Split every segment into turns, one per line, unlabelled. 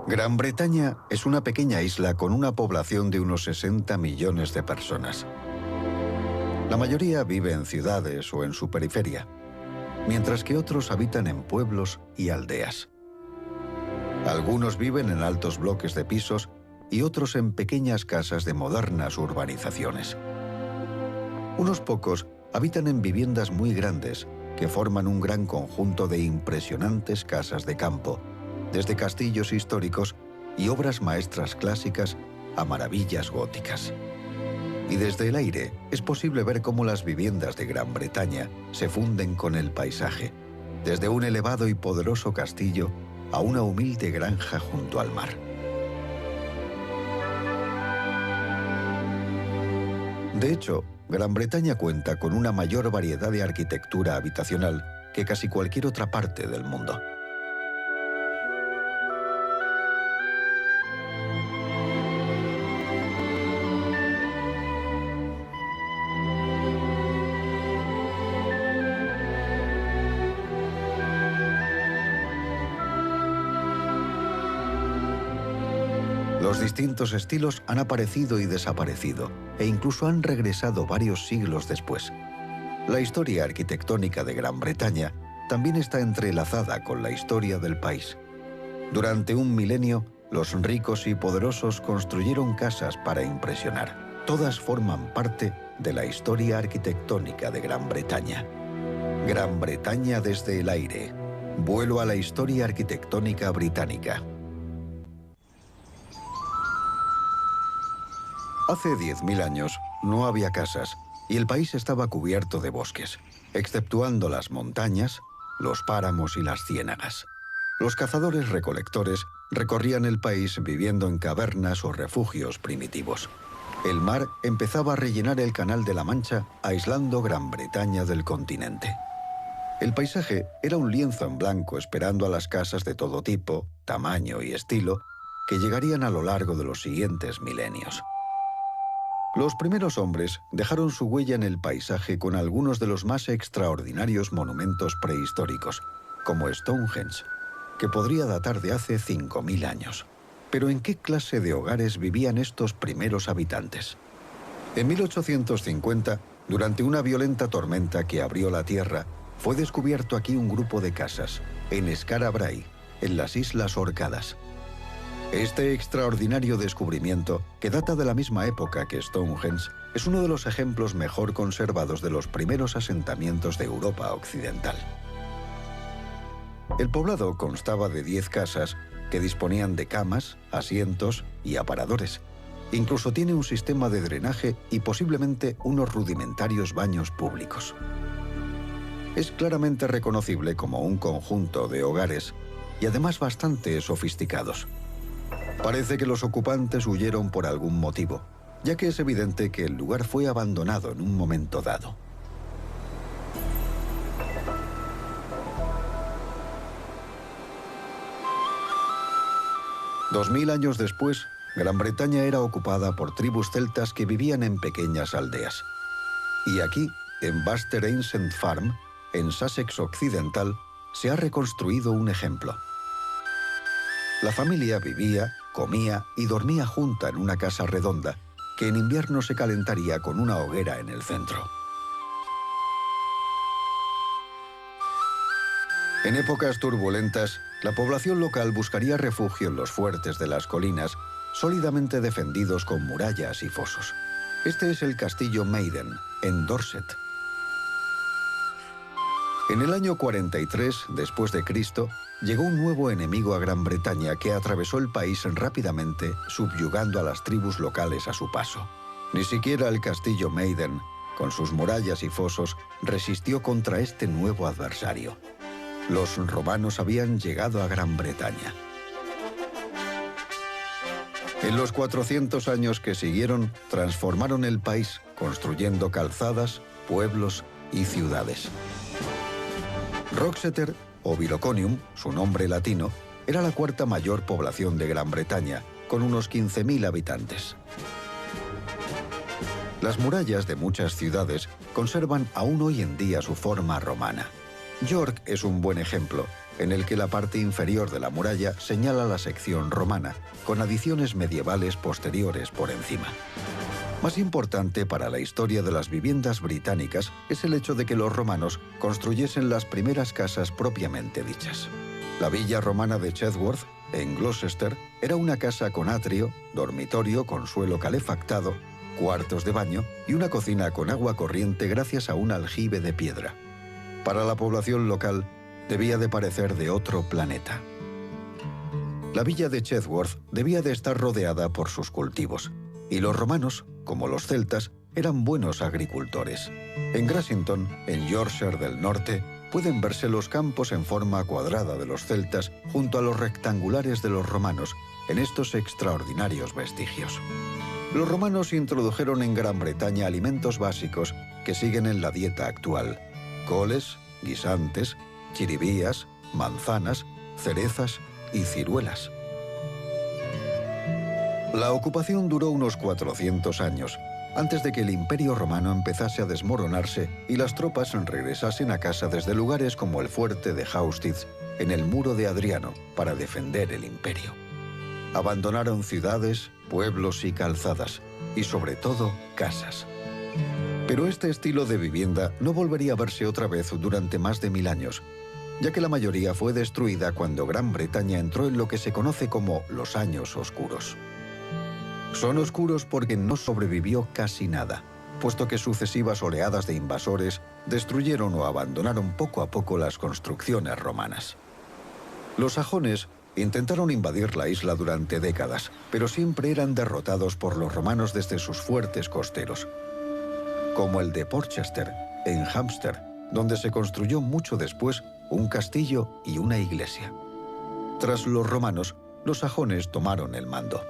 Gran Bretaña es una pequeña isla con una población de unos 60 millones de personas. La mayoría vive en ciudades o en su periferia, mientras que otros habitan en pueblos y aldeas. Algunos viven en altos bloques de pisos y otros en pequeñas casas de modernas urbanizaciones. Unos pocos habitan en viviendas muy grandes que forman un gran conjunto de impresionantes casas de campo, desde castillos históricos y obras maestras clásicas a maravillas góticas. Y desde el aire es posible ver cómo las viviendas de Gran Bretaña se funden con el paisaje, desde un elevado y poderoso castillo a una humilde granja junto al mar. De hecho, Gran Bretaña cuenta con una mayor variedad de arquitectura habitacional que casi cualquier otra parte del mundo. Los distintos estilos han aparecido y desaparecido, e incluso han regresado varios siglos después. La historia arquitectónica de Gran Bretaña también está entrelazada con la historia del país. Durante un milenio, los ricos y poderosos construyeron casas para impresionar. Todas forman parte de la historia arquitectónica de Gran Bretaña. Gran Bretaña desde el aire. Vuelo a la historia arquitectónica británica. Hace 10.000 años no había casas y el país estaba cubierto de bosques, exceptuando las montañas, los páramos y las ciénagas. Los cazadores-recolectores recorrían el país viviendo en cavernas o refugios primitivos. El mar empezaba a rellenar el Canal de la Mancha, aislando Gran Bretaña del continente. El paisaje era un lienzo en blanco esperando a las casas de todo tipo, tamaño y estilo que llegarían a lo largo de los siguientes milenios. Los primeros hombres dejaron su huella en el paisaje con algunos de los más extraordinarios monumentos prehistóricos, como Stonehenge, que podría datar de hace 5.000 años. Pero ¿en qué clase de hogares vivían estos primeros habitantes? En 1850, durante una violenta tormenta que abrió la tierra, fue descubierto aquí un grupo de casas, en Skara Brae, en las Islas Orcadas. Este extraordinario descubrimiento, que data de la misma época que Stonehenge, es uno de los ejemplos mejor conservados de los primeros asentamientos de Europa occidental. El poblado constaba de 10 casas que disponían de camas, asientos y aparadores. Incluso tiene un sistema de drenaje y posiblemente unos rudimentarios baños públicos. Es claramente reconocible como un conjunto de hogares y además bastante sofisticados. Parece que los ocupantes huyeron por algún motivo, ya que es evidente que el lugar fue abandonado en un momento dado. Dos mil años después, Gran Bretaña era ocupada por tribus celtas que vivían en pequeñas aldeas. Y aquí, en Buster Ancient Farm, en Sussex Occidental, se ha reconstruido un ejemplo. La familia vivía, comía y dormía junta en una casa redonda que en invierno se calentaría con una hoguera en el centro. En épocas turbulentas, la población local buscaría refugio en los fuertes de las colinas, sólidamente defendidos con murallas y fosos. Este es el castillo Maiden, en Dorset. En el año 43 después de Cristo, llegó un nuevo enemigo a Gran Bretaña que atravesó el país rápidamente, subyugando a las tribus locales a su paso. Ni siquiera el castillo Maiden, con sus murallas y fosos, resistió contra este nuevo adversario. Los romanos habían llegado a Gran Bretaña. En los 400 años que siguieron, transformaron el país, construyendo calzadas, pueblos y ciudades. Roxeter, o Viroconium, su nombre latino, era la cuarta mayor población de Gran Bretaña, con unos 15.000 habitantes. Las murallas de muchas ciudades conservan aún hoy en día su forma romana. York es un buen ejemplo, en el que la parte inferior de la muralla señala la sección romana, con adiciones medievales posteriores por encima. Más importante para la historia de las viviendas británicas es el hecho de que los romanos construyesen las primeras casas propiamente dichas. La villa romana de Chatsworth, en Gloucester, era una casa con atrio, dormitorio con suelo calefactado, cuartos de baño y una cocina con agua corriente gracias a un aljibe de piedra. Para la población local, debía de parecer de otro planeta. La villa de Chatsworth debía de estar rodeada por sus cultivos, y los romanos, como los celtas, eran buenos agricultores. En Grassington, en Yorkshire del Norte, pueden verse los campos en forma cuadrada de los celtas junto a los rectangulares de los romanos, en estos extraordinarios vestigios. Los romanos introdujeron en Gran Bretaña alimentos básicos que siguen en la dieta actual: coles, guisantes, chiribías, manzanas, cerezas y ciruelas. La ocupación duró unos 400 años, antes de que el Imperio Romano empezase a desmoronarse y las tropas regresasen a casa desde lugares como el fuerte de Haustitz, en el muro de Adriano, para defender el imperio. Abandonaron ciudades, pueblos y calzadas, y sobre todo casas. Pero este estilo de vivienda no volvería a verse otra vez durante más de 1000 años, ya que la mayoría fue destruida cuando Gran Bretaña entró en lo que se conoce como los Años Oscuros. Son oscuros porque no sobrevivió casi nada, puesto que sucesivas oleadas de invasores destruyeron o abandonaron poco a poco las construcciones romanas. Los sajones intentaron invadir la isla durante décadas, pero siempre eran derrotados por los romanos desde sus fuertes costeros, como el de Porchester, en Hampshire, donde se construyó mucho después un castillo y una iglesia. Tras los romanos, los sajones tomaron el mando.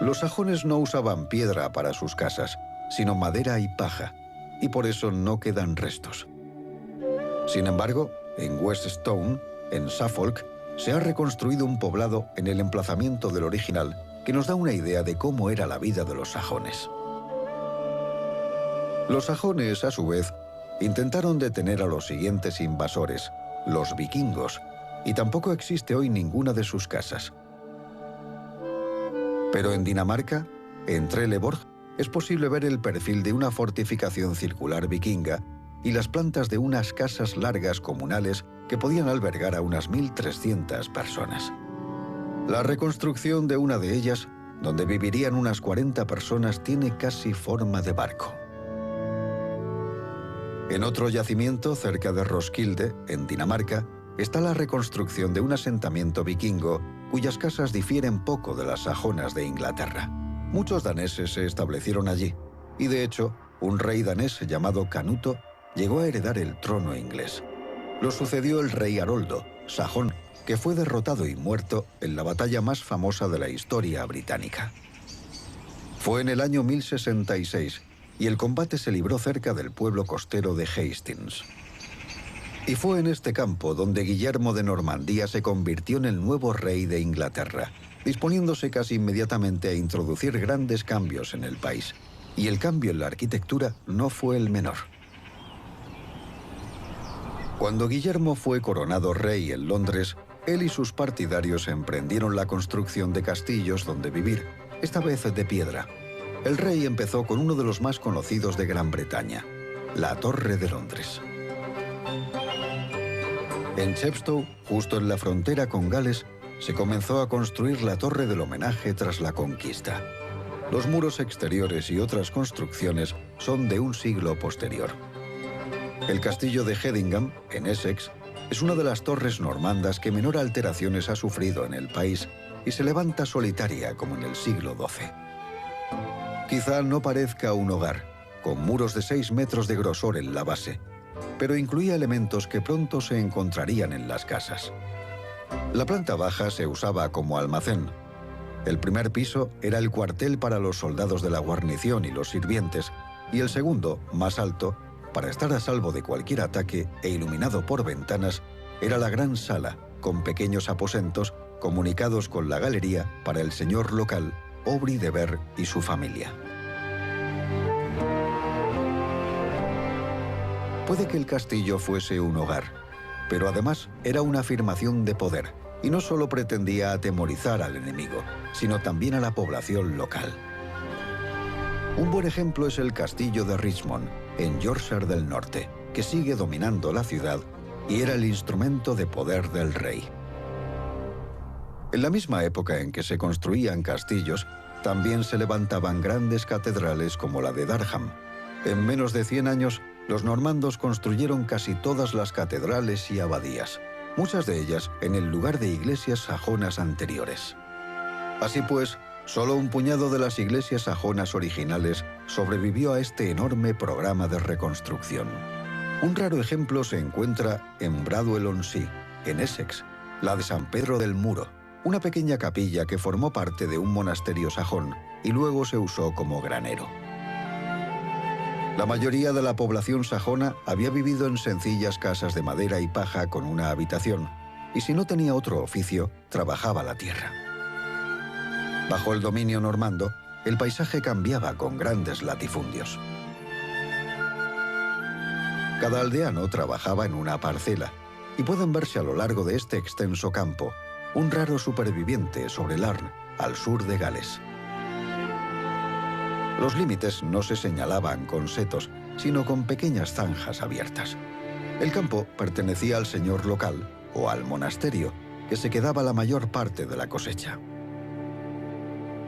Los sajones no usaban piedra para sus casas, sino madera y paja, y por eso no quedan restos. Sin embargo, en West Stone, en Suffolk, se ha reconstruido un poblado en el emplazamiento del original que nos da una idea de cómo era la vida de los sajones. Los sajones, a su vez, intentaron detener a los siguientes invasores, los vikingos, y tampoco existe hoy ninguna de sus casas. Pero en Dinamarca, en Trelleborg, es posible ver el perfil de una fortificación circular vikinga y las plantas de unas casas largas comunales que podían albergar a unas 1300 personas. La reconstrucción de una de ellas, donde vivirían unas 40 personas, tiene casi forma de barco. En otro yacimiento, cerca de Roskilde, en Dinamarca, está la reconstrucción de un asentamiento vikingo cuyas casas difieren poco de las sajonas de Inglaterra. Muchos daneses se establecieron allí, y de hecho, un rey danés llamado Canuto llegó a heredar el trono inglés. Lo sucedió el rey Haroldo, sajón, que fue derrotado y muerto en la batalla más famosa de la historia británica. Fue en el año 1066, y el combate se libró cerca del pueblo costero de Hastings. Y fue en este campo donde Guillermo de Normandía se convirtió en el nuevo rey de Inglaterra, disponiéndose casi inmediatamente a introducir grandes cambios en el país. Y el cambio en la arquitectura no fue el menor. Cuando Guillermo fue coronado rey en Londres, él y sus partidarios emprendieron la construcción de castillos donde vivir, esta vez de piedra. El rey empezó con uno de los más conocidos de Gran Bretaña, la Torre de Londres. En Chepstow, justo en la frontera con Gales, se comenzó a construir la Torre del Homenaje tras la conquista. Los muros exteriores y otras construcciones son de un siglo posterior. El castillo de Hedingham, en Essex, es una de las torres normandas que menor alteraciones ha sufrido en el país y se levanta solitaria como en el siglo XII. Quizá no parezca un hogar, con muros de 6 metros de grosor en la base, pero incluía elementos que pronto se encontrarían en las casas. La planta baja se usaba como almacén. El primer piso era el cuartel para los soldados de la guarnición y los sirvientes, y el segundo, más alto, para estar a salvo de cualquier ataque e iluminado por ventanas, era la gran sala, con pequeños aposentos comunicados con la galería para el señor local, Aubry de Ver y su familia. Puede que el castillo fuese un hogar, pero además era una afirmación de poder, y no solo pretendía atemorizar al enemigo, sino también a la población local. Un buen ejemplo es el castillo de Richmond, en Yorkshire del Norte, que sigue dominando la ciudad y era el instrumento de poder del rey. En la misma época en que se construían castillos, también se levantaban grandes catedrales como la de Durham. En menos de 100 años, los normandos construyeron casi todas las catedrales y abadías, muchas de ellas en el lugar de iglesias sajonas anteriores. Así pues, solo un puñado de las iglesias sajonas originales sobrevivió a este enorme programa de reconstrucción. Un raro ejemplo se encuentra en Bradwell-on-Sea, en Essex, la de San Pedro del Muro, una pequeña capilla que formó parte de un monasterio sajón y luego se usó como granero. La mayoría de la población sajona había vivido en sencillas casas de madera y paja con una habitación, y si no tenía otro oficio, trabajaba la tierra. Bajo el dominio normando, el paisaje cambiaba con grandes latifundios. Cada aldeano trabajaba en una parcela, y pueden verse a lo largo de este extenso campo un raro superviviente sobre Larne, al sur de Gales. Los límites no se señalaban con setos, sino con pequeñas zanjas abiertas. El campo pertenecía al señor local o al monasterio, que se quedaba la mayor parte de la cosecha.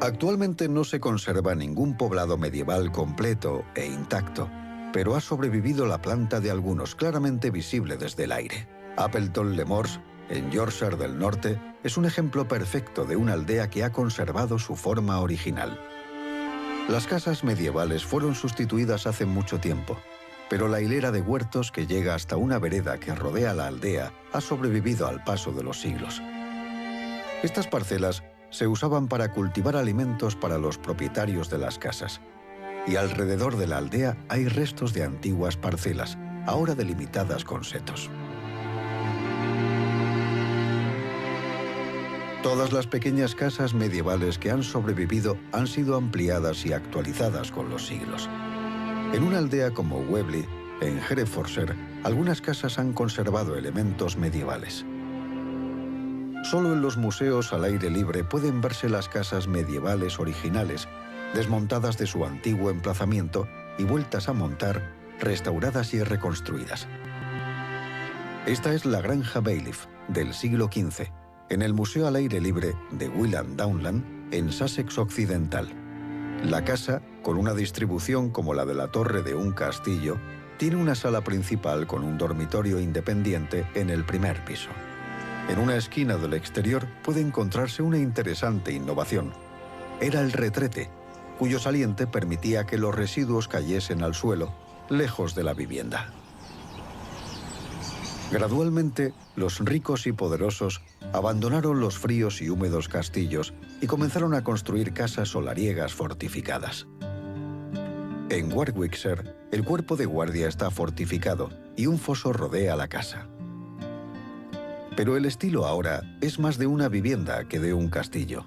Actualmente no se conserva ningún poblado medieval completo e intacto, pero ha sobrevivido la planta de algunos claramente visible desde el aire. Appleton-le-Morse, en Yorkshire del Norte, es un ejemplo perfecto de una aldea que ha conservado su forma original. Las casas medievales fueron sustituidas hace mucho tiempo, pero la hilera de huertos que llega hasta una vereda que rodea la aldea ha sobrevivido al paso de los siglos. Estas parcelas se usaban para cultivar alimentos para los propietarios de las casas, y alrededor de la aldea hay restos de antiguas parcelas, ahora delimitadas con setos. Todas las pequeñas casas medievales que han sobrevivido han sido ampliadas y actualizadas con los siglos. En una aldea como Webley, en Herefordshire, algunas casas han conservado elementos medievales. Solo en los museos al aire libre pueden verse las casas medievales originales, desmontadas de su antiguo emplazamiento y vueltas a montar, restauradas y reconstruidas. Esta es la Granja Bailiff, del siglo XV, en el Museo al Aire Libre de Willand Downland, en Sussex Occidental. La casa, con una distribución como la de la torre de un castillo, tiene una sala principal con un dormitorio independiente en el primer piso. En una esquina del exterior puede encontrarse una interesante innovación. Era el retrete, cuyo saliente permitía que los residuos cayesen al suelo, lejos de la vivienda. Gradualmente, los ricos y poderosos abandonaron los fríos y húmedos castillos y comenzaron a construir casas solariegas fortificadas. En Warwickshire, el cuerpo de guardia está fortificado y un foso rodea la casa. Pero el estilo ahora es más de una vivienda que de un castillo.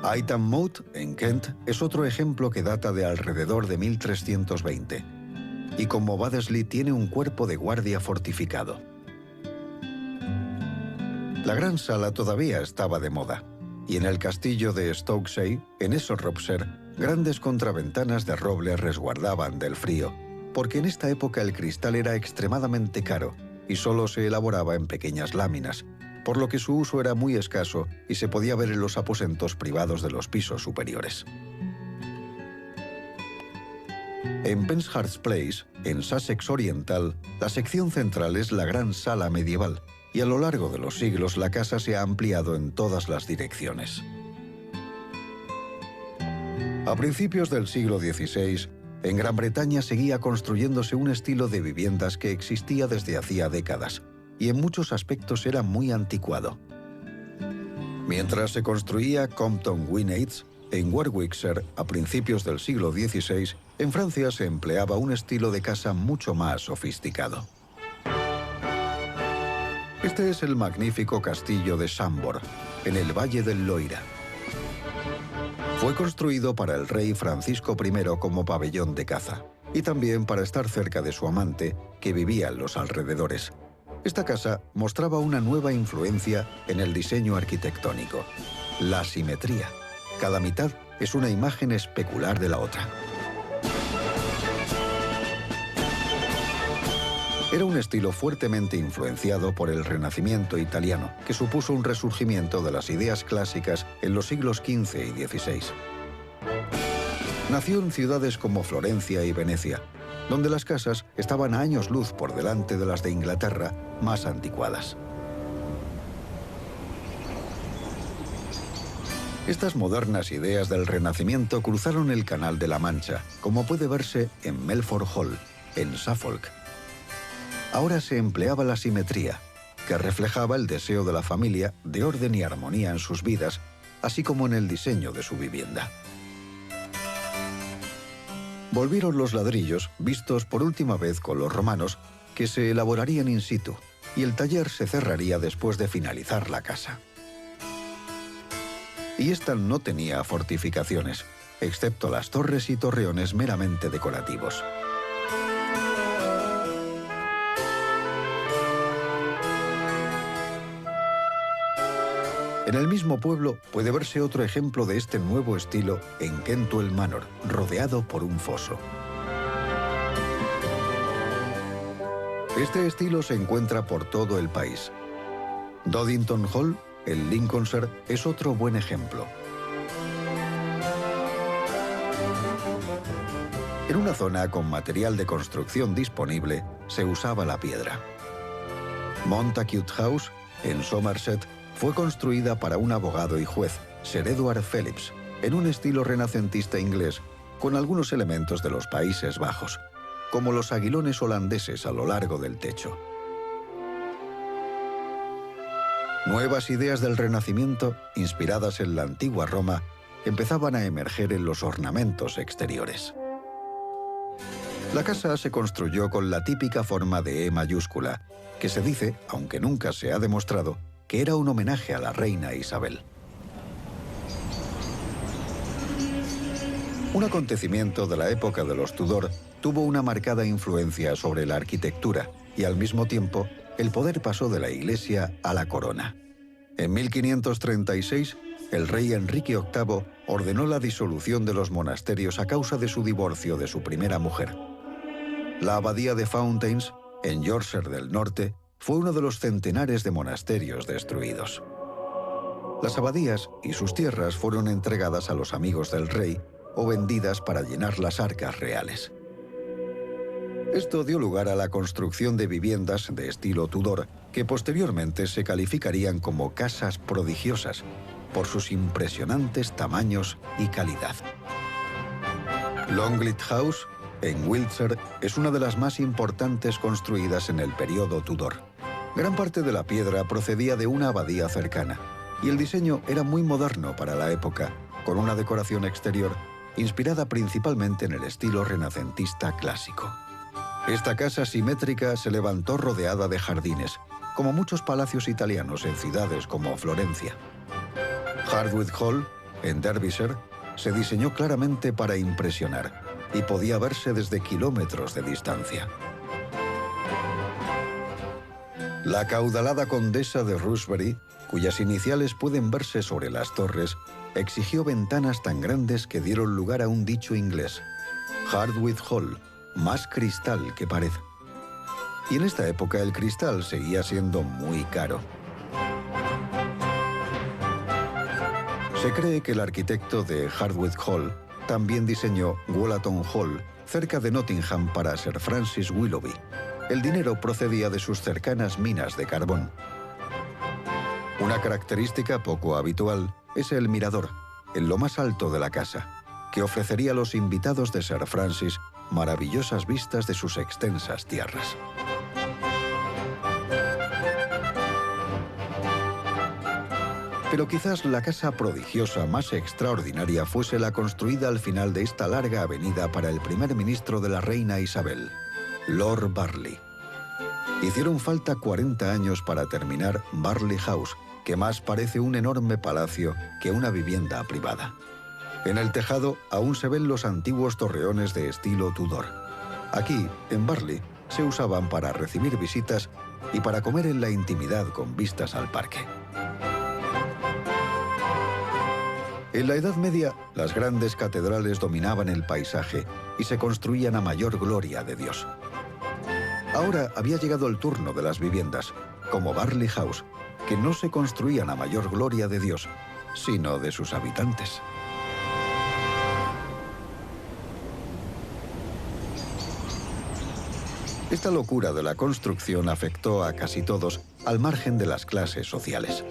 Highton Moat, en Kent, es otro ejemplo que data de alrededor de 1320, y como Baddesley tiene un cuerpo de guardia fortificado. La gran sala todavía estaba de moda, y en el castillo de Stokesay, en Shropshire, grandes contraventanas de roble resguardaban del frío, porque en esta época el cristal era extremadamente caro y solo se elaboraba en pequeñas láminas, por lo que su uso era muy escaso y se podía ver en los aposentos privados de los pisos superiores. En Penshurst Place, en Sussex Oriental, la sección central es la gran sala medieval, y a lo largo de los siglos la casa se ha ampliado en todas las direcciones. A principios del siglo XVI, en Gran Bretaña seguía construyéndose un estilo de viviendas que existía desde hacía décadas, y en muchos aspectos era muy anticuado. Mientras se construía Compton Gwynedd, en Warwickshire, a principios del siglo XVI, en Francia se empleaba un estilo de casa mucho más sofisticado. Este es el magnífico castillo de Chambord, en el Valle del Loira. Fue construido para el rey Francisco I como pabellón de caza y también para estar cerca de su amante, que vivía en los alrededores. Esta casa mostraba una nueva influencia en el diseño arquitectónico: la simetría. Cada mitad es una imagen especular de la otra. Era un estilo fuertemente influenciado por el Renacimiento italiano, que supuso un resurgimiento de las ideas clásicas en los siglos XV y XVI. Nació en ciudades como Florencia y Venecia, donde las casas estaban a años luz por delante de las de Inglaterra más anticuadas. Estas modernas ideas del Renacimiento cruzaron el Canal de la Mancha, como puede verse en Melford Hall, en Suffolk. Ahora se empleaba la simetría, que reflejaba el deseo de la familia de orden y armonía en sus vidas, así como en el diseño de su vivienda. Volvieron los ladrillos, vistos por última vez con los romanos, que se elaborarían in situ, y el taller se cerraría después de finalizar la casa. Y esta no tenía fortificaciones, excepto las torres y torreones meramente decorativos. En el mismo pueblo puede verse otro ejemplo de este nuevo estilo en Cantwell Manor, rodeado por un foso. Este estilo se encuentra por todo el país. Doddington Hall, en Lincolnshire, es otro buen ejemplo. En una zona con material de construcción disponible, se usaba la piedra. Montacute House, en Somerset, fue construida para un abogado y juez, Sir Edward Phillips, en un estilo renacentista inglés, con algunos elementos de los Países Bajos, como los aguilones holandeses a lo largo del techo. Nuevas ideas del Renacimiento, inspiradas en la antigua Roma, empezaban a emerger en los ornamentos exteriores. La casa se construyó con la típica forma de E mayúscula, que se dice, aunque nunca se ha demostrado, que era un homenaje a la reina Isabel. Un acontecimiento de la época de los Tudor tuvo una marcada influencia sobre la arquitectura y, al mismo tiempo, el poder pasó de la Iglesia a la corona. En 1536, el rey Enrique VIII ordenó la disolución de los monasterios a causa de su divorcio de su primera mujer. La abadía de Fountains, en Yorkshire del Norte, fue uno de los centenares de monasterios destruidos. Las abadías y sus tierras fueron entregadas a los amigos del rey o vendidas para llenar las arcas reales. Esto dio lugar a la construcción de viviendas de estilo Tudor, que posteriormente se calificarían como casas prodigiosas por sus impresionantes tamaños y calidad. Longleat House, en Wiltshire, es una de las más importantes construidas en el periodo Tudor. Gran parte de la piedra procedía de una abadía cercana, y el diseño era muy moderno para la época, con una decoración exterior inspirada principalmente en el estilo renacentista clásico. Esta casa simétrica se levantó rodeada de jardines, como muchos palacios italianos en ciudades como Florencia. Hardwicke Hall, en Derbyshire, se diseñó claramente para impresionar y podía verse desde kilómetros de distancia. La acaudalada condesa de Shrewsbury, cuyas iniciales pueden verse sobre las torres, exigió ventanas tan grandes que dieron lugar a un dicho inglés: Hardwicke Hall, más cristal que pared. Y en esta época el cristal seguía siendo muy caro. Se cree que el arquitecto de Hardwicke Hall también diseñó Wollaton Hall, cerca de Nottingham, para Sir Francis Willoughby. El dinero procedía de sus cercanas minas de carbón. Una característica poco habitual es el mirador, en lo más alto de la casa, que ofrecería a los invitados de Sir Francis maravillosas vistas de sus extensas tierras. Pero quizás la casa prodigiosa más extraordinaria fuese la construida al final de esta larga avenida para el primer ministro de la reina Isabel, Lord Burleigh. Hicieron falta 40 años para terminar Burleigh House, que más parece un enorme palacio que una vivienda privada. En el tejado aún se ven los antiguos torreones de estilo Tudor. Aquí, en Burley, se usaban para recibir visitas y para comer en la intimidad con vistas al parque. En la Edad Media, las grandes catedrales dominaban el paisaje y se construían a mayor gloria de Dios. Ahora había llegado el turno de las viviendas, como Burley House, que no se construían a mayor gloria de Dios, sino de sus habitantes. Esta locura de la construcción afectó a casi todos al margen de las clases sociales.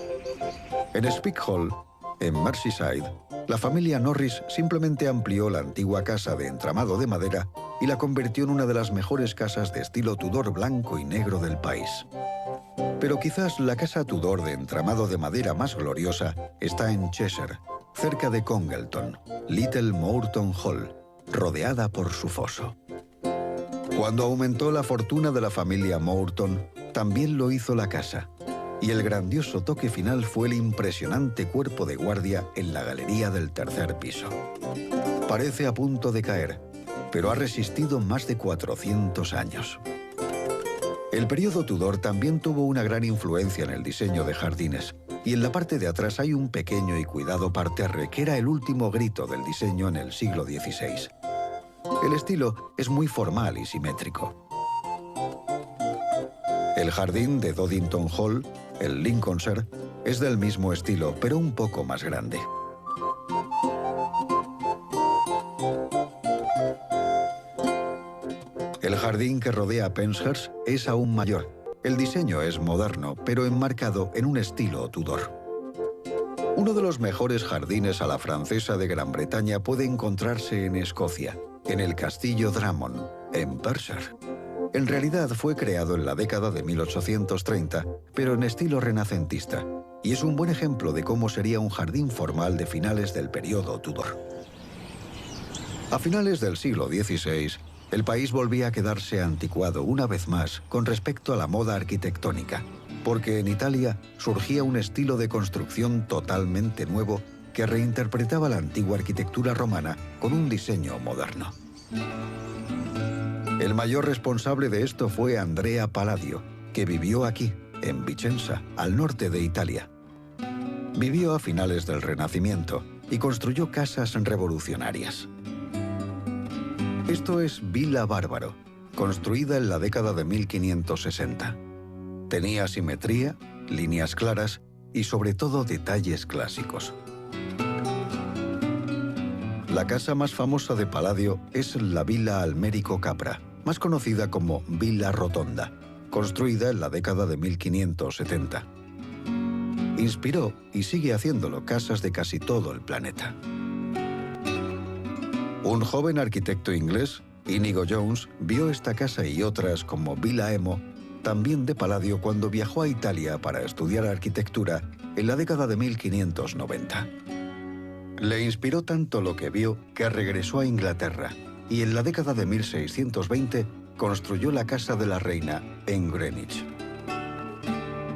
En Speke Hall, en Merseyside, la familia Norris simplemente amplió la antigua casa de entramado de madera y la convirtió en una de las mejores casas de estilo Tudor blanco y negro del país. Pero quizás la casa Tudor de entramado de madera más gloriosa está en Cheshire, cerca de Congleton, Little Moreton Hall, rodeada por su foso. Cuando aumentó la fortuna de la familia Moreton, también lo hizo la casa, y el grandioso toque final fue el impresionante cuerpo de guardia en la galería del tercer piso. Parece a punto de caer, pero ha resistido más de 400 años. El período Tudor también tuvo una gran influencia en el diseño de jardines, y en la parte de atrás hay un pequeño y cuidado parterre que era el último grito del diseño en el siglo XVI. El estilo es muy formal y simétrico. El jardín de Doddington Hall, el Lincolnshire, es del mismo estilo, pero un poco más grande. El jardín que rodea Penshurst es aún mayor. El diseño es moderno, pero enmarcado en un estilo Tudor. Uno de los mejores jardines a la francesa de Gran Bretaña puede encontrarse en Escocia, en el Castillo Drummond, en Perthshire. En realidad fue creado en la década de 1830, pero en estilo renacentista, y es un buen ejemplo de cómo sería un jardín formal de finales del periodo Tudor. A finales del siglo XVI, el país volvía a quedarse anticuado una vez más con respecto a la moda arquitectónica, porque en Italia surgía un estilo de construcción totalmente nuevo que reinterpretaba la antigua arquitectura romana con un diseño moderno. El mayor responsable de esto fue Andrea Palladio, que vivió aquí, en Vicenza, al norte de Italia. Vivió a finales del Renacimiento y construyó casas revolucionarias. Esto es Villa Barbaro, construida en la década de 1560. Tenía simetría, líneas claras y sobre todo detalles clásicos. La casa más famosa de Palladio es la Villa Almerico Capra, más conocida como Villa Rotonda, construida en la década de 1570. Inspiró y sigue haciéndolo casas de casi todo el planeta. Un joven arquitecto inglés, Inigo Jones, vio esta casa y otras como Villa Emo, también de Palladio, cuando viajó a Italia para estudiar arquitectura en la década de 1590. Le inspiró tanto lo que vio que regresó a Inglaterra y en la década de 1620 construyó la Casa de la Reina en Greenwich.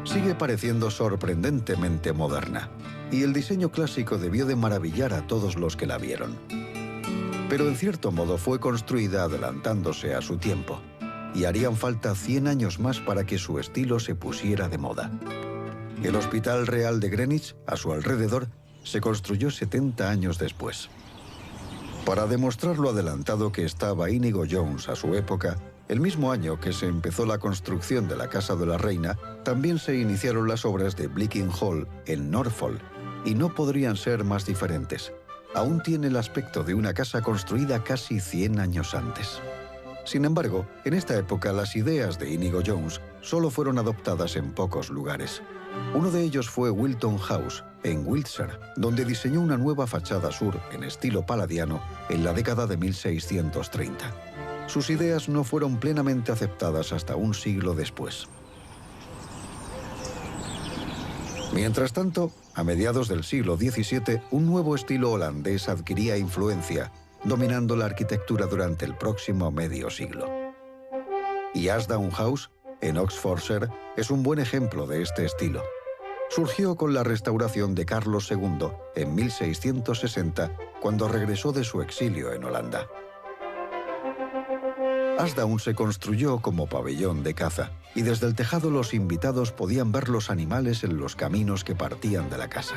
Sigue pareciendo sorprendentemente moderna y el diseño clásico debió de maravillar a todos los que la vieron. Pero en cierto modo fue construida adelantándose a su tiempo y harían falta 100 años más para que su estilo se pusiera de moda. El Hospital Real de Greenwich, a su alrededor, se construyó 70 años después. Para demostrar lo adelantado que estaba Inigo Jones a su época, el mismo año que se empezó la construcción de la Casa de la Reina, también se iniciaron las obras de Bleaking Hall en Norfolk, y no podrían ser más diferentes. Aún tiene el aspecto de una casa construida casi 100 años antes. Sin embargo, en esta época las ideas de Inigo Jones solo fueron adoptadas en pocos lugares. Uno de ellos fue Wilton House, en Wiltshire, donde diseñó una nueva fachada sur en estilo palladiano en la década de 1630. Sus ideas no fueron plenamente aceptadas hasta un siglo después. Mientras tanto, a mediados del siglo XVII, un nuevo estilo holandés adquiría influencia, dominando la arquitectura durante el próximo medio siglo. Y Ashdown House, en Oxfordshire, es un buen ejemplo de este estilo. Surgió con la restauración de Carlos II en 1660, cuando regresó de su exilio en Holanda. Ashdown se construyó como pabellón de caza, y desde el tejado los invitados podían ver los animales en los caminos que partían de la casa.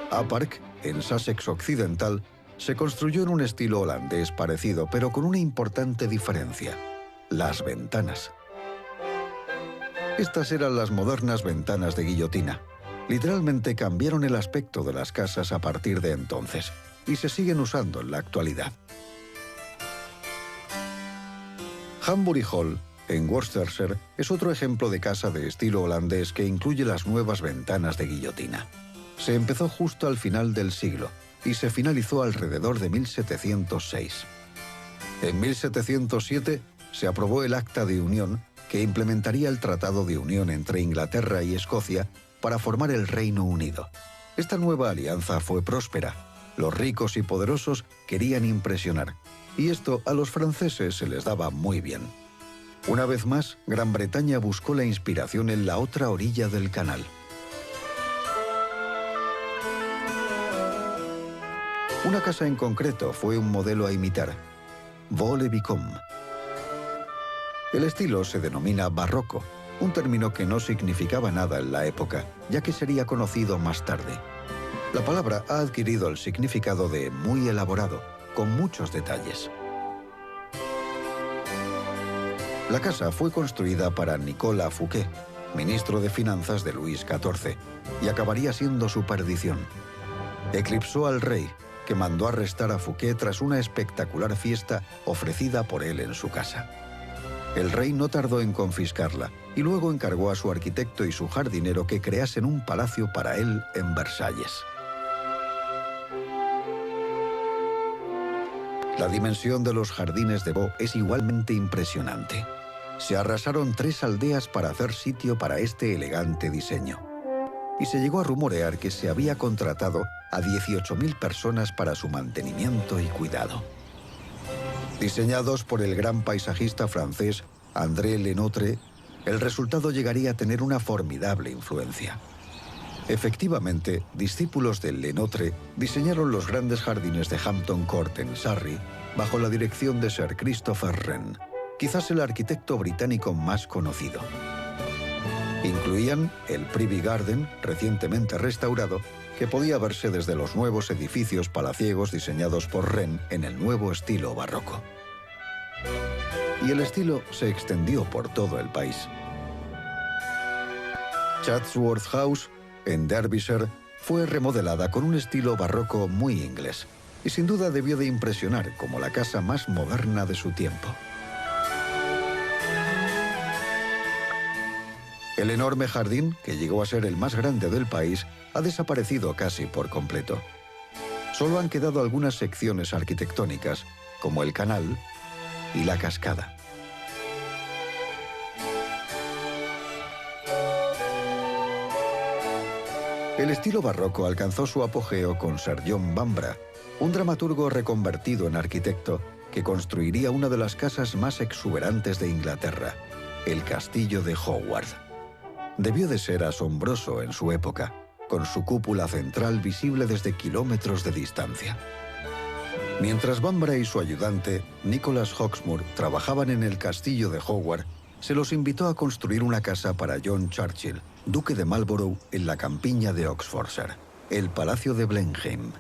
Apark, en Sussex Occidental, se construyó en un estilo holandés parecido, pero con una importante diferencia: las ventanas. Estas eran las modernas ventanas de guillotina. Literalmente cambiaron el aspecto de las casas a partir de entonces, y se siguen usando en la actualidad. Hanbury Hall, en Worcestershire, es otro ejemplo de casa de estilo holandés que incluye las nuevas ventanas de guillotina. Se empezó justo al final del siglo y se finalizó alrededor de 1706. En 1707 se aprobó el Acta de Unión, que implementaría el Tratado de Unión entre Inglaterra y Escocia para formar el Reino Unido. Esta nueva alianza fue próspera. Los ricos y poderosos querían impresionar, y esto a los franceses se les daba muy bien. Una vez más, Gran Bretaña buscó la inspiración en la otra orilla del canal. Una casa en concreto fue un modelo a imitar: Vaux-le-Vicomte. El estilo se denomina barroco, un término que no significaba nada en la época, ya que sería conocido más tarde. La palabra ha adquirido el significado de muy elaborado, con muchos detalles. La casa fue construida para Nicolas Fouquet, ministro de Finanzas de Luis XIV, y acabaría siendo su perdición. Eclipsó al rey, que mandó arrestar a Fouquet tras una espectacular fiesta ofrecida por él en su casa. El rey no tardó en confiscarla y luego encargó a su arquitecto y su jardinero que creasen un palacio para él en Versalles. La dimensión de los jardines de Vaux es igualmente impresionante. Se arrasaron 3 aldeas para hacer sitio para este elegante diseño. Y se llegó a rumorear que se había contratado a 18.000 personas para su mantenimiento y cuidado. Diseñados por el gran paisajista francés André Le Nôtre, el resultado llegaría a tener una formidable influencia. Efectivamente, discípulos de Le Nôtre diseñaron los grandes jardines de Hampton Court en Surrey bajo la dirección de Sir Christopher Wren, quizás el arquitecto británico más conocido. Incluían el Privy Garden, recientemente restaurado, que podía verse desde los nuevos edificios palaciegos diseñados por Wren en el nuevo estilo barroco. Y el estilo se extendió por todo el país. Chatsworth House, en Derbyshire, fue remodelada con un estilo barroco muy inglés, y sin duda debió de impresionar como la casa más moderna de su tiempo. El enorme jardín, que llegó a ser el más grande del país, ha desaparecido casi por completo. Solo han quedado algunas secciones arquitectónicas, como el canal y la cascada. El estilo barroco alcanzó su apogeo con Sir John Vanbrugh, un dramaturgo reconvertido en arquitecto que construiría una de las casas más exuberantes de Inglaterra, el Castillo de Hogwarts. Debió de ser asombroso en su época, con su cúpula central visible desde kilómetros de distancia. Mientras Vanbrugh y su ayudante, Nicholas Hawksmoor, trabajaban en el Castillo de Hogwarts, se los invitó a construir una casa para John Churchill, duque de Marlborough, en la campiña de Oxfordshire, el Palacio de Blenheim.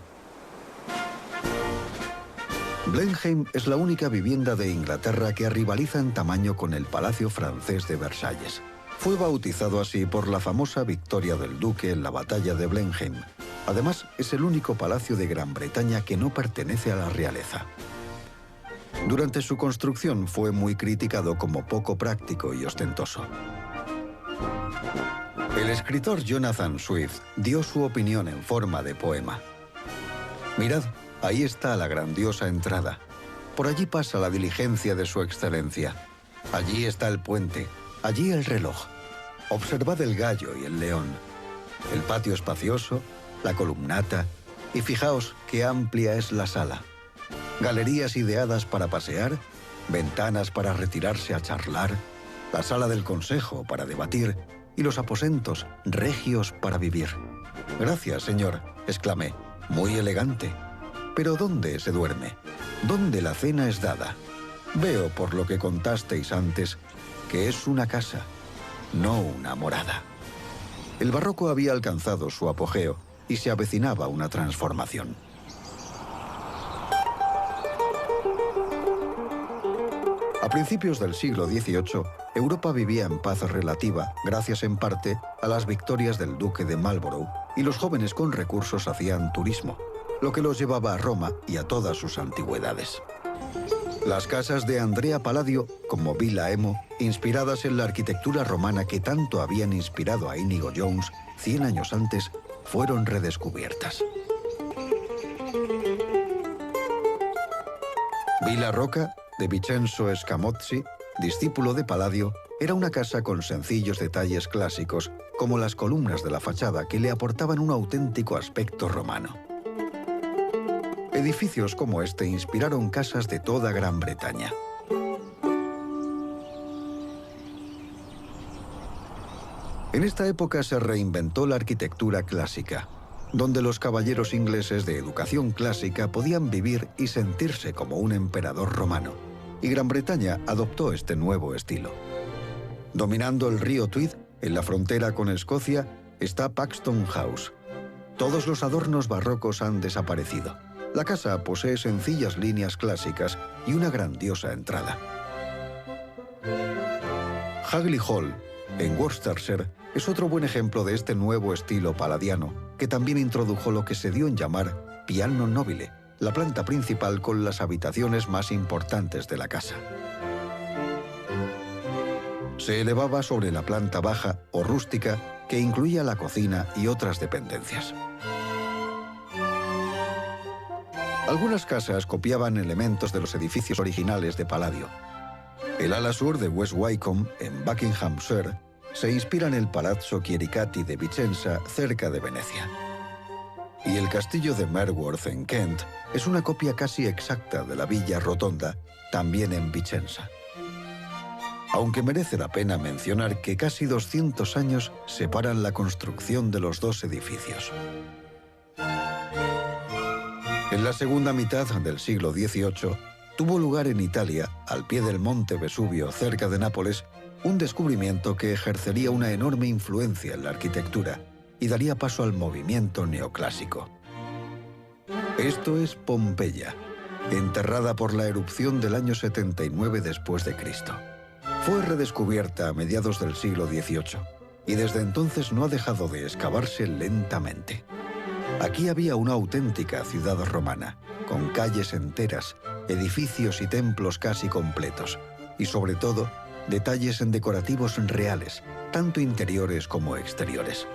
Blenheim es la única vivienda de Inglaterra que rivaliza en tamaño con el Palacio francés de Versalles. Fue bautizado así por la famosa victoria del duque en la batalla de Blenheim. Además, es el único palacio de Gran Bretaña que no pertenece a la realeza. Durante su construcción fue muy criticado como poco práctico y ostentoso. El escritor Jonathan Swift dio su opinión en forma de poema. Mirad, ahí está la grandiosa entrada. Por allí pasa la diligencia de su excelencia. Allí está el puente, allí el reloj. Observad el gallo y el león. El patio espacioso, la columnata, y fijaos qué amplia es la sala. Galerías ideadas para pasear, ventanas para retirarse a charlar, la sala del consejo para debatir y los aposentos regios para vivir. «Gracias, señor», exclamé. «Muy elegante. Pero ¿dónde se duerme? ¿Dónde la cena es dada? Veo, por lo que contasteis antes, que es una casa, no una morada». El barroco había alcanzado su apogeo y se avecinaba una transformación. A principios del siglo XVIII, Europa vivía en paz relativa, gracias en parte a las victorias del duque de Marlborough, y los jóvenes con recursos hacían turismo, lo que los llevaba a Roma y a todas sus antigüedades. Las casas de Andrea Palladio, como Villa Emo, inspiradas en la arquitectura romana que tanto habían inspirado a Inigo Jones 100 años antes, fueron redescubiertas. Villa Rocca, de Vincenzo Scamozzi, discípulo de Palladio, era una casa con sencillos detalles clásicos, como las columnas de la fachada que le aportaban un auténtico aspecto romano. Edificios como este inspiraron casas de toda Gran Bretaña. En esta época se reinventó la arquitectura clásica, donde los caballeros ingleses de educación clásica podían vivir y sentirse como un emperador romano, y Gran Bretaña adoptó este nuevo estilo. Dominando el río Tweed, en la frontera con Escocia, está Paxton House. Todos los adornos barrocos han desaparecido. La casa posee sencillas líneas clásicas y una grandiosa entrada. Hagley Hall, en Worcestershire, es otro buen ejemplo de este nuevo estilo palladiano, que también introdujo lo que se dio en llamar piano nobile, la planta principal con las habitaciones más importantes de la casa. Se elevaba sobre la planta baja o rústica, que incluía la cocina y otras dependencias. Algunas casas copiaban elementos de los edificios originales de Palladio. El ala sur de West Wycombe, en Buckinghamshire, se inspira en el Palazzo Chiericati de Vicenza, cerca de Venecia. Y el castillo de Merworth, en Kent, es una copia casi exacta de la Villa Rotonda, también en Vicenza. Aunque merece la pena mencionar que casi 200 años separan la construcción de los dos edificios. En la segunda mitad del siglo XVIII, tuvo lugar en Italia, al pie del monte Vesubio, cerca de Nápoles, un descubrimiento que ejercería una enorme influencia en la arquitectura y daría paso al movimiento neoclásico. Esto es Pompeya, enterrada por la erupción del año 79 después de Cristo. Fue redescubierta a mediados del siglo XVIII y desde entonces no ha dejado de excavarse lentamente. Aquí había una auténtica ciudad romana, con calles enteras, edificios y templos casi completos, y sobre todo, detalles en decorativos reales, tanto interiores como exteriores.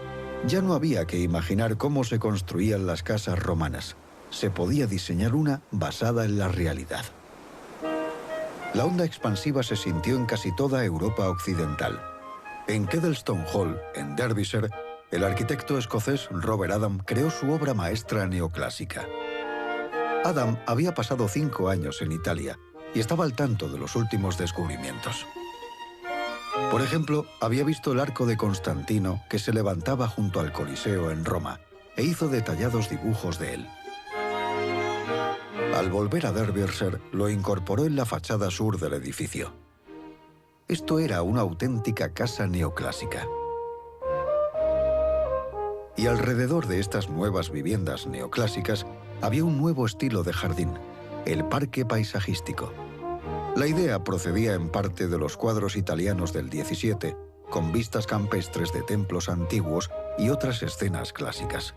Ya no había que imaginar cómo se construían las casas romanas. Se podía diseñar una basada en la realidad. La onda expansiva se sintió en casi toda Europa occidental. En Kedleston Hall, en Derbyshire, el arquitecto escocés Robert Adam creó su obra maestra neoclásica. Adam había pasado 5 años en Italia y estaba al tanto de los últimos descubrimientos. Por ejemplo, había visto el arco de Constantino que se levantaba junto al Coliseo en Roma e hizo detallados dibujos de él. Al volver a Derbyshire, lo incorporó en la fachada sur del edificio. Esto era una auténtica casa neoclásica. Y alrededor de estas nuevas viviendas neoclásicas había un nuevo estilo de jardín, el parque paisajístico. La idea procedía en parte de los cuadros italianos del XVII, con vistas campestres de templos antiguos y otras escenas clásicas.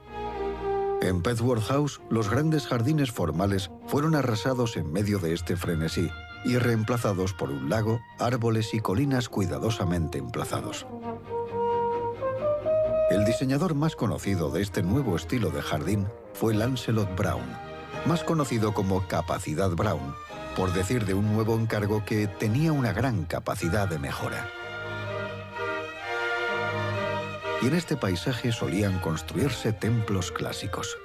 En Petworth House, los grandes jardines formales fueron arrasados en medio de este frenesí y reemplazados por un lago, árboles y colinas cuidadosamente emplazados. El diseñador más conocido de este nuevo estilo de jardín fue Lancelot Brown, más conocido como Capacidad Brown, por decir de un nuevo encargo que tenía una gran capacidad de mejora. Y en este paisaje solían construirse templos clásicos.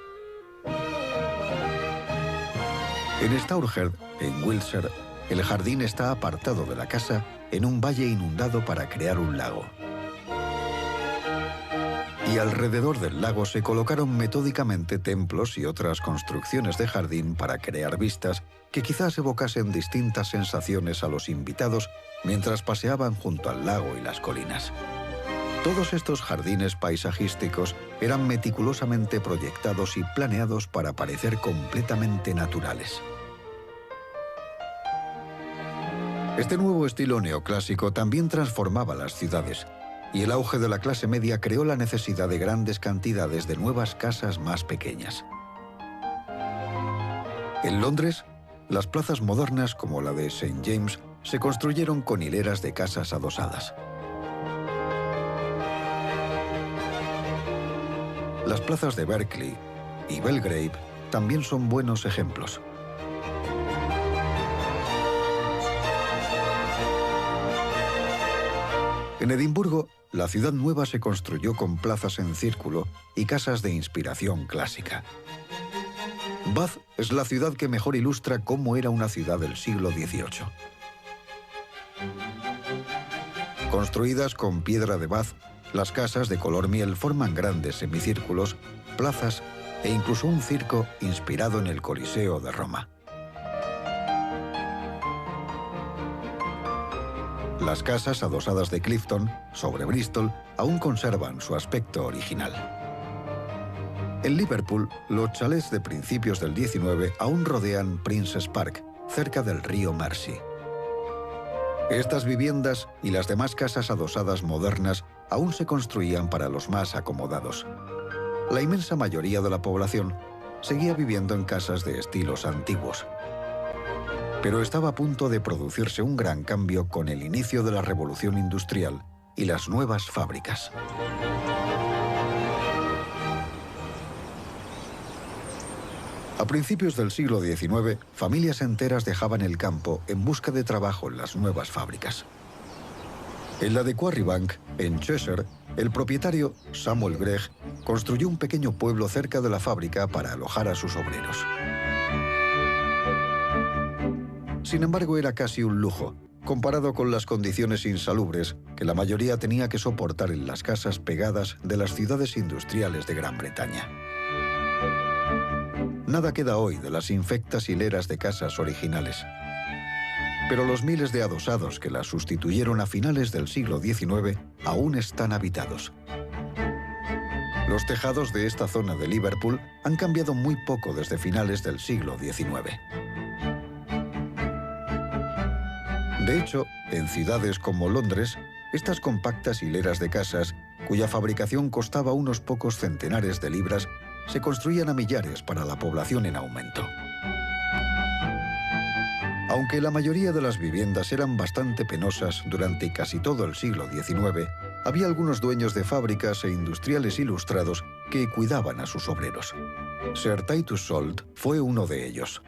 En Stourhead, en Wiltshire, el jardín está apartado de la casa en un valle inundado para crear un lago. Y alrededor del lago se colocaron metódicamente templos y otras construcciones de jardín para crear vistas que quizás evocasen distintas sensaciones a los invitados mientras paseaban junto al lago y las colinas. Todos estos jardines paisajísticos eran meticulosamente proyectados y planeados para parecer completamente naturales. Este nuevo estilo neoclásico también transformaba las ciudades, y el auge de la clase media creó la necesidad de grandes cantidades de nuevas casas más pequeñas. En Londres, las plazas modernas como la de St. James se construyeron con hileras de casas adosadas. Las plazas de Berkeley y Belgrave también son buenos ejemplos. En Edimburgo, la ciudad nueva se construyó con plazas en círculo y casas de inspiración clásica. Bath es la ciudad que mejor ilustra cómo era una ciudad del siglo XVIII. Construidas con piedra de Bath, las casas de color miel forman grandes semicírculos, plazas e incluso un circo inspirado en el Coliseo de Roma. Las casas adosadas de Clifton, sobre Bristol, aún conservan su aspecto original. En Liverpool, los chalets de principios del XIX aún rodean Princes Park, cerca del río Mersey. Estas viviendas y las demás casas adosadas modernas aún se construían para los más acomodados. La inmensa mayoría de la población seguía viviendo en casas de estilos antiguos. Pero estaba a punto de producirse un gran cambio con el inicio de la Revolución Industrial y las nuevas fábricas. A principios del siglo XIX, familias enteras dejaban el campo en busca de trabajo en las nuevas fábricas. En la de Quarrybank, en Cheshire, el propietario, Samuel Gregg, construyó un pequeño pueblo cerca de la fábrica para alojar a sus obreros. Sin embargo, era casi un lujo, comparado con las condiciones insalubres que la mayoría tenía que soportar en las casas pegadas de las ciudades industriales de Gran Bretaña. Nada queda hoy de las infectas hileras de casas originales. Pero los miles de adosados que las sustituyeron a finales del siglo XIX aún están habitados. Los tejados de esta zona de Liverpool han cambiado muy poco desde finales del siglo XIX. De hecho, en ciudades como Londres, estas compactas hileras de casas, cuya fabricación costaba unos pocos centenares de libras, se construían a millares para la población en aumento. Aunque la mayoría de las viviendas eran bastante penosas durante casi todo el siglo XIX, había algunos dueños de fábricas e industriales ilustrados que cuidaban a sus obreros. Sir Titus Salt fue uno de ellos.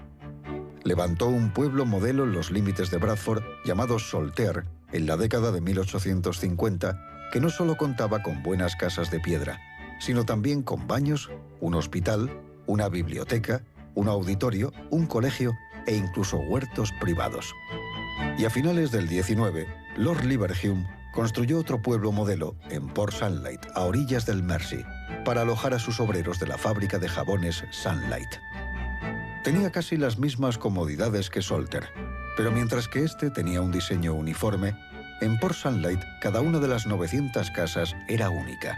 Levantó un pueblo modelo en los límites de Bradford llamado Saltaire en la década de 1850, que no solo contaba con buenas casas de piedra, sino también con baños, un hospital, una biblioteca, un auditorio, un colegio e incluso huertos privados. Y a finales del XIX, Lord Leverhulme construyó otro pueblo modelo en Port Sunlight, a orillas del Mersey, para alojar a sus obreros de la fábrica de jabones Sunlight. Tenía casi las mismas comodidades que Saltaire, pero mientras que este tenía un diseño uniforme, en Port Sunlight cada una de las 900 casas era única.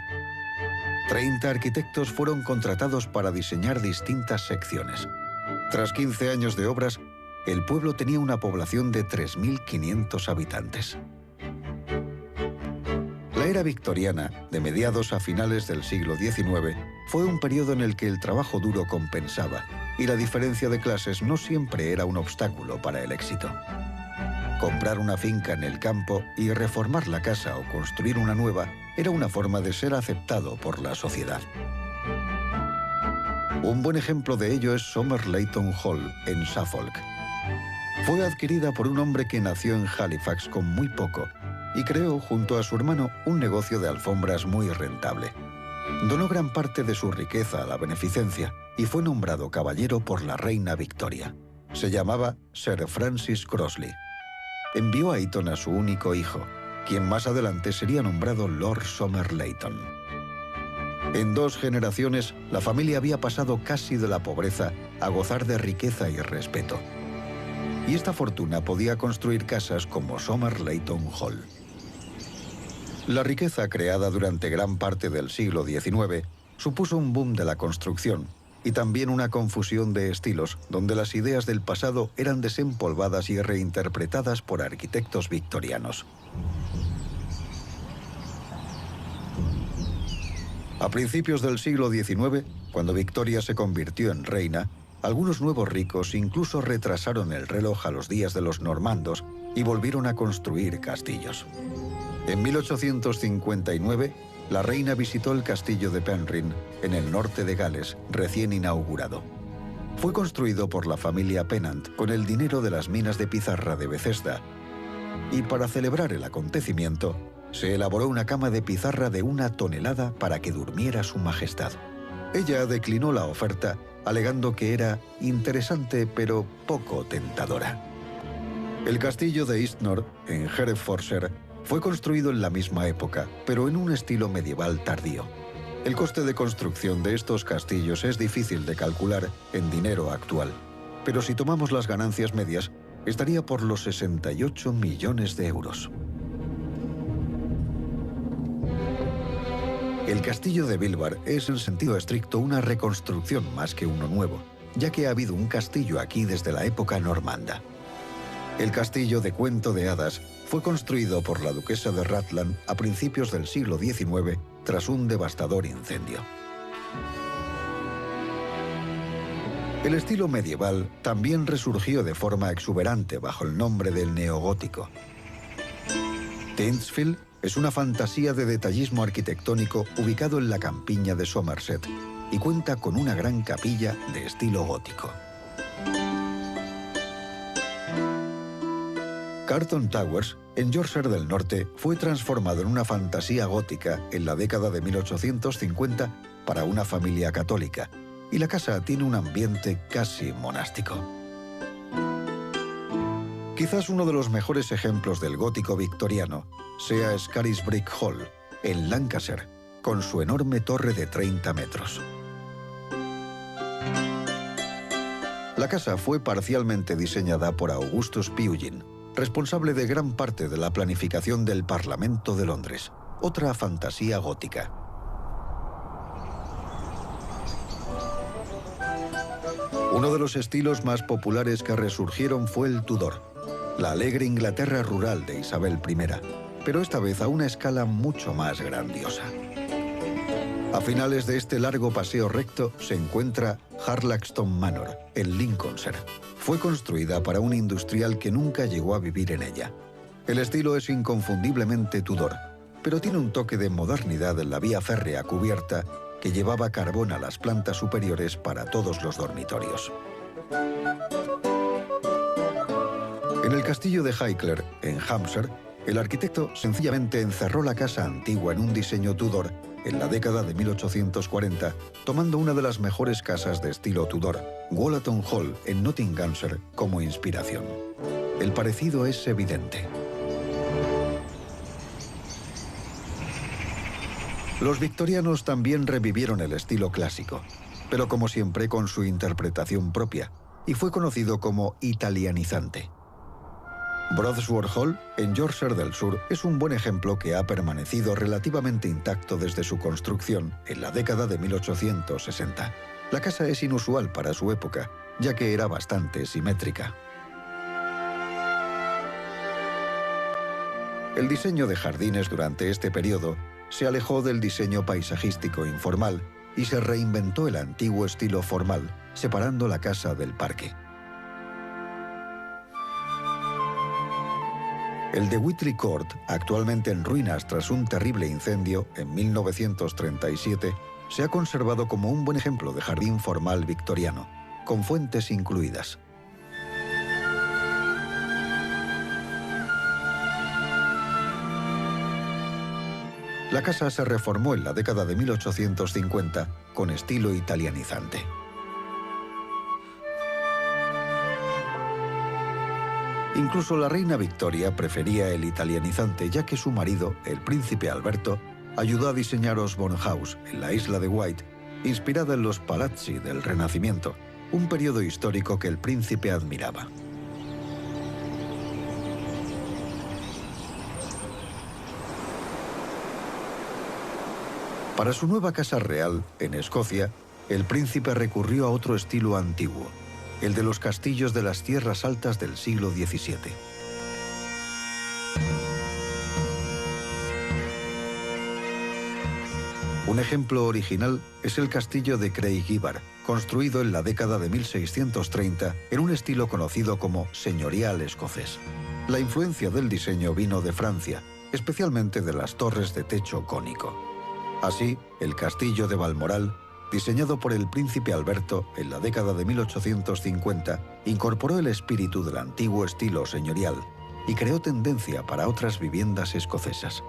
30 arquitectos fueron contratados para diseñar distintas secciones. Tras 15 años de obras, el pueblo tenía una población de 3.500 habitantes. La era victoriana, de mediados a finales del siglo XIX, fue un periodo en el que el trabajo duro compensaba y la diferencia de clases no siempre era un obstáculo para el éxito. Comprar una finca en el campo y reformar la casa o construir una nueva era una forma de ser aceptado por la sociedad. Un buen ejemplo de ello es Somerleyton Hall, en Suffolk. Fue adquirida por un hombre que nació en Halifax con muy poco y creó, junto a su hermano, un negocio de alfombras muy rentable. Donó gran parte de su riqueza a la beneficencia y fue nombrado caballero por la reina Victoria. Se llamaba Sir Francis Crossley. Envió a Eton a su único hijo, quien más adelante sería nombrado Lord Somerleyton. En 2 generaciones, la familia había pasado casi de la pobreza a gozar de riqueza y respeto. Y esta fortuna podía construir casas como Somerleyton Hall. La riqueza creada durante gran parte del siglo XIX supuso un boom de la construcción y también una confusión de estilos, donde las ideas del pasado eran desempolvadas y reinterpretadas por arquitectos victorianos. A principios del siglo XIX, cuando Victoria se convirtió en reina, algunos nuevos ricos incluso retrasaron el reloj a los días de los normandos y volvieron a construir castillos. En 1859, la reina visitó el castillo de Penrhyn, en el norte de Gales, recién inaugurado. Fue construido por la familia Pennant con el dinero de las minas de pizarra de Bethesda, y para celebrar el acontecimiento, se elaboró una cama de pizarra de 1 tonelada para que durmiera su majestad. Ella declinó la oferta, alegando que era interesante pero poco tentadora. El castillo de Eastnor, en Herefordshire, fue construido en la misma época, pero en un estilo medieval tardío. El coste de construcción de estos castillos es difícil de calcular en dinero actual, pero si tomamos las ganancias medias, estaría por los 68 millones de euros. El castillo de Bilbar es en sentido estricto una reconstrucción más que uno nuevo, ya que ha habido un castillo aquí desde la época normanda. El castillo de cuento de hadas fue construido por la duquesa de Rutland a principios del siglo XIX tras un devastador incendio. El estilo medieval también resurgió de forma exuberante bajo el nombre del neogótico. Tinsfield es una fantasía de detallismo arquitectónico ubicado en la campiña de Somerset y cuenta con una gran capilla de estilo gótico. Carlton Towers, en Yorkshire del Norte, fue transformado en una fantasía gótica en la década de 1850 para una familia católica, y la casa tiene un ambiente casi monástico. Quizás uno de los mejores ejemplos del gótico victoriano sea Scarisbrick Hall, en Lancashire, con su enorme torre de 30 metros. La casa fue parcialmente diseñada por Augustus Pugin, responsable de gran parte de la planificación del Parlamento de Londres, otra fantasía gótica. Uno de los estilos más populares que resurgieron fue el Tudor, la alegre Inglaterra rural de Isabel I, pero esta vez a una escala mucho más grandiosa. A finales de este largo paseo recto se encuentra Harlaxton Manor, en Lincolnshire. Fue construida para un industrial que nunca llegó a vivir en ella. El estilo es inconfundiblemente Tudor, pero tiene un toque de modernidad en la vía férrea cubierta que llevaba carbón a las plantas superiores para todos los dormitorios. En el castillo de Highclere, en Hampshire, el arquitecto sencillamente encerró la casa antigua en un diseño Tudor en la década de 1840, tomando una de las mejores casas de estilo Tudor, Wollaton Hall, en Nottinghamshire, como inspiración. El parecido es evidente. Los victorianos también revivieron el estilo clásico, pero como siempre con su interpretación propia, y fue conocido como italianizante. Broadsworth Hall, en Yorkshire del Sur, es un buen ejemplo que ha permanecido relativamente intacto desde su construcción en la década de 1860. La casa es inusual para su época, ya que era bastante simétrica. El diseño de jardines durante este periodo se alejó del diseño paisajístico informal y se reinventó el antiguo estilo formal, separando la casa del parque. El de Whitley Court, actualmente en ruinas tras un terrible incendio en 1937, se ha conservado como un buen ejemplo de jardín formal victoriano, con fuentes incluidas. La casa se reformó en la década de 1850 con estilo italianizante. Incluso la reina Victoria prefería el italianizante, ya que su marido, el príncipe Alberto, ayudó a diseñar Osborne House en la isla de Wight, inspirada en los palazzi del Renacimiento, un periodo histórico que el príncipe admiraba. Para su nueva casa real, en Escocia, el príncipe recurrió a otro estilo antiguo, el de los castillos de las tierras altas del siglo XVII. Un ejemplo original es el castillo de Craigiebar, construido en la década de 1630 en un estilo conocido como señorial escocés. La influencia del diseño vino de Francia, especialmente de las torres de techo cónico. Así, el castillo de Balmoral, diseñado por el príncipe Alberto en la década de 1850, incorporó el espíritu del antiguo estilo señorial y creó tendencia para otras viviendas escocesas.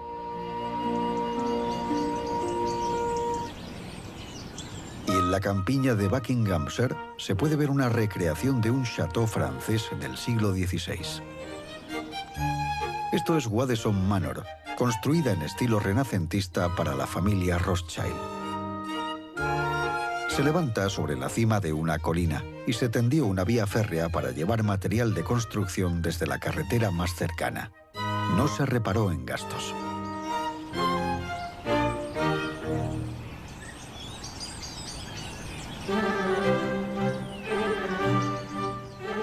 Y en la campiña de Buckinghamshire se puede ver una recreación de un château francés del siglo XVI. Esto es Waddesdon Manor, construida en estilo renacentista para la familia Rothschild. Se levanta sobre la cima de una colina y se tendió una vía férrea para llevar material de construcción desde la carretera más cercana. No se reparó en gastos.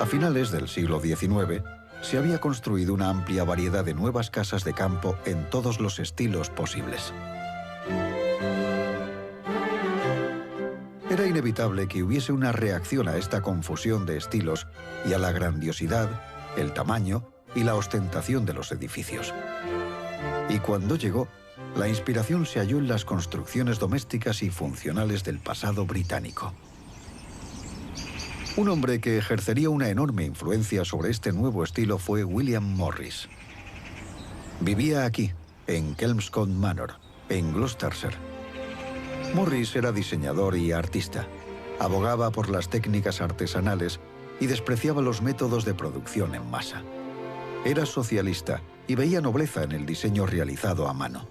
A finales del siglo XIX, se había construido una amplia variedad de nuevas casas de campo en todos los estilos posibles. Era inevitable que hubiese una reacción a esta confusión de estilos y a la grandiosidad, el tamaño y la ostentación de los edificios. Y cuando llegó, la inspiración se halló en las construcciones domésticas y funcionales del pasado británico. Un hombre que ejercería una enorme influencia sobre este nuevo estilo fue William Morris. Vivía aquí, en Kelmscott Manor, en Gloucestershire. Morris era diseñador y artista, abogaba por las técnicas artesanales y despreciaba los métodos de producción en masa. Era socialista y veía nobleza en el diseño realizado a mano.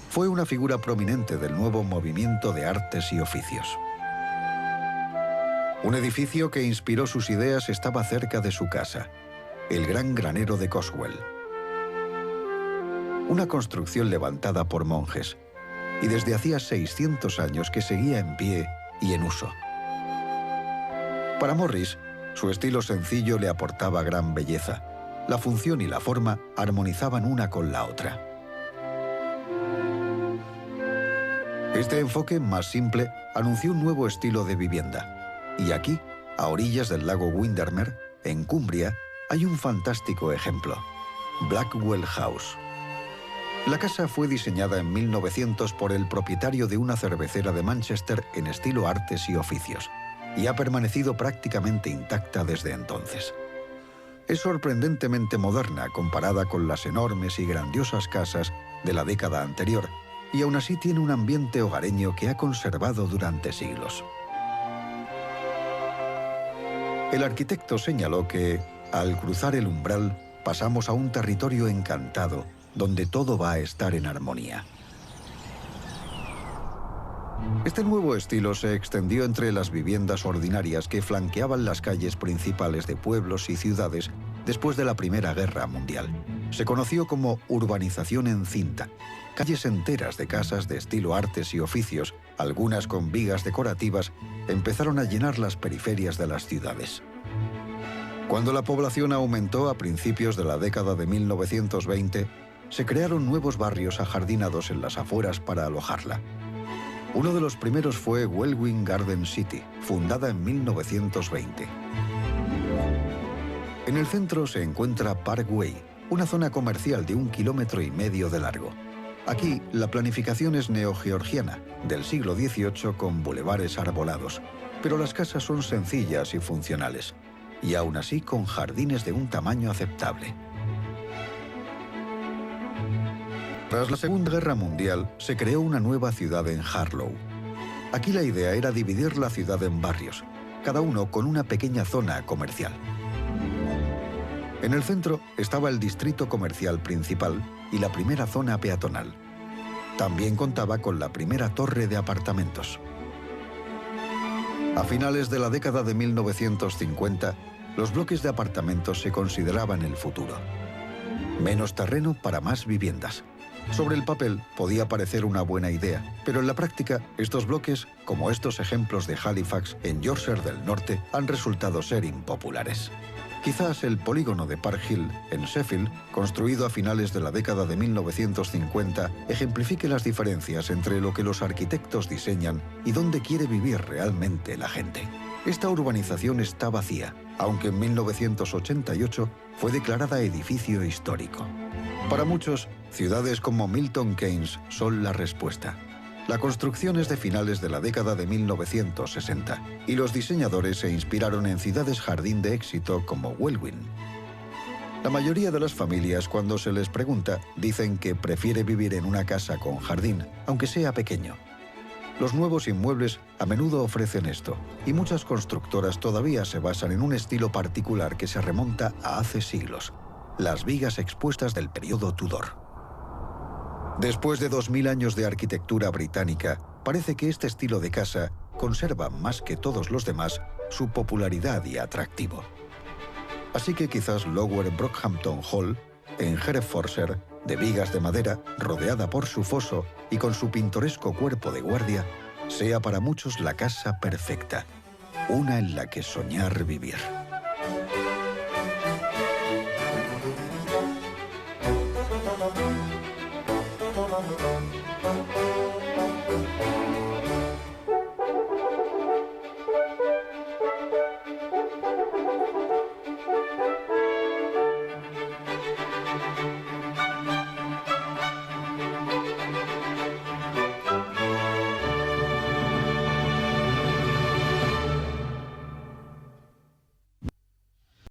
Fue una figura prominente del nuevo movimiento de artes y oficios. Un edificio que inspiró sus ideas estaba cerca de su casa, el Gran Granero de Coswell. Una construcción levantada por monjes, y desde hacía 600 años que seguía en pie y en uso. Para Morris, su estilo sencillo le aportaba gran belleza. La función y la forma armonizaban una con la otra. Este enfoque más simple anunció un nuevo estilo de vivienda. Y aquí, a orillas del lago Windermere, en Cumbria, hay un fantástico ejemplo: Blackwell House. La casa fue diseñada en 1900 por el propietario de una cervecera de Manchester en estilo artes y oficios, y ha permanecido prácticamente intacta desde entonces. Es sorprendentemente moderna comparada con las enormes y grandiosas casas de la década anterior, y aún así tiene un ambiente hogareño que ha conservado durante siglos. El arquitecto señaló que, al cruzar el umbral, pasamos a un territorio encantado, donde todo va a estar en armonía. Este nuevo estilo se extendió entre las viviendas ordinarias que flanqueaban las calles principales de pueblos y ciudades después de la Primera Guerra Mundial. Se conoció como urbanización encinta. Calles enteras de casas de estilo artes y oficios, algunas con vigas decorativas, empezaron a llenar las periferias de las ciudades. Cuando la población aumentó a principios de la década de 1920, se crearon nuevos barrios ajardinados en las afueras para alojarla. Uno de los primeros fue Welwyn Garden City, fundada en 1920. En el centro se encuentra Parkway, una zona comercial de 1,5 kilómetros de largo. Aquí, la planificación es neogeorgiana, del siglo XVIII con bulevares arbolados, pero las casas son sencillas y funcionales, y aún así con jardines de un tamaño aceptable. Tras la Segunda Guerra Mundial, se creó una nueva ciudad en Harlow. Aquí la idea era dividir la ciudad en barrios, cada uno con una pequeña zona comercial. En el centro estaba el distrito comercial principal y la primera zona peatonal. También contaba con la primera torre de apartamentos. A finales de la década de 1950, los bloques de apartamentos se consideraban el futuro. Menos terreno para más viviendas. Sobre el papel podía parecer una buena idea, pero en la práctica estos bloques, como estos ejemplos de Halifax en Yorkshire del Norte, han resultado ser impopulares. Quizás el polígono de Park Hill, en Sheffield, construido a finales de la década de 1950, ejemplifique las diferencias entre lo que los arquitectos diseñan y dónde quiere vivir realmente la gente. Esta urbanización está vacía, aunque en 1988 fue declarada edificio histórico. Para muchos, ciudades como Milton Keynes son la respuesta. La construcción es de finales de la década de 1960 y los diseñadores se inspiraron en ciudades jardín de éxito como Welwyn. La mayoría de las familias, cuando se les pregunta, dicen que prefiere vivir en una casa con jardín, aunque sea pequeño. Los nuevos inmuebles a menudo ofrecen esto, y muchas constructoras todavía se basan en un estilo particular que se remonta a hace siglos: las vigas expuestas del periodo Tudor. Después de 2000 años de arquitectura británica, parece que este estilo de casa conserva, más que todos los demás, su popularidad y atractivo. Así que quizás Lower Brockhampton Hall, en Herefordshire, de vigas de madera, rodeada por su foso y con su pintoresco cuerpo de guardia, sea para muchos la casa perfecta, una en la que soñar vivir.